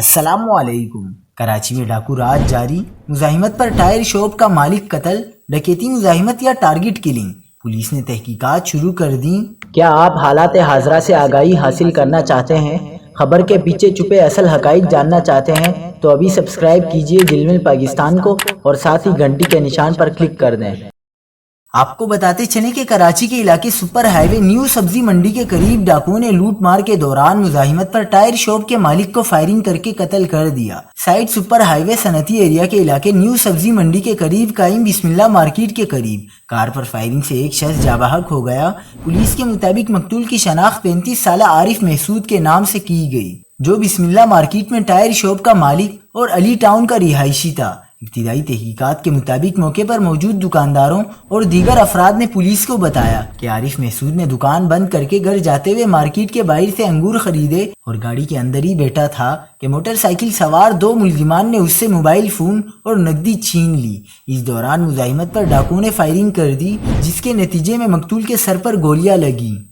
السلام علیکم۔ کراچی میں ڈاکو راج جاری، مزاحمت پر ٹائر شاپ کا مالک قتل، ڈکیتی مزاحمت یا ٹارگٹ کلنگ، پولیس نے تحقیقات شروع کر دیں۔ کیا آپ حالات حاضرہ سے آگاہی حاصل کرنا چاہتے ہیں؟ خبر کے پیچھے چھپے اصل حقائق جاننا چاہتے ہیں تو ابھی سبسکرائب کیجئے جلمل پاکستان کو اور ساتھ ہی گھنٹی کے نشان پر کلک کر دیں۔ آپ کو بتاتے چلیں کہ کراچی کے علاقے سپر ہائی وے نیو سبزی منڈی کے قریب ڈاکوؤں نے لوٹ مار کے دوران مزاحمت پر ٹائر شاپ کے مالک کو فائرنگ کر کے قتل کر دیا۔ سائٹ سپر ہائی وے صنعتی ایریا کے علاقے نیو سبزی منڈی کے قریب قائم بسم اللہ مارکیٹ کے قریب کار پر فائرنگ سے ایک شخص جاں بحق ہو گیا۔ پولیس کے مطابق مقتول کی شناخت 35 سالہ عارف محسود کے نام سے کی گئی، جو بسم اللہ مارکیٹ میں ٹائر شاپ کا مالک اور علی ٹاؤن کا رہائشی تھا۔ ابتدائی تحقیقات کے مطابق موقع پر موجود دکانداروں اور دیگر افراد نے پولیس کو بتایا کہ عارف محسود نے دکان بند کر کے گھر جاتے ہوئے مارکیٹ کے باہر سے انگور خریدے اور گاڑی کے اندر ہی بیٹھا تھا کہ موٹر سائیکل سوار دو ملزمان نے اس سے موبائل فون اور نقدی چھین لی۔ اس دوران مزاحمت پر ڈاکوؤں نے فائرنگ کر دی، جس کے نتیجے میں مقتول کے سر پر گولیاں لگیں۔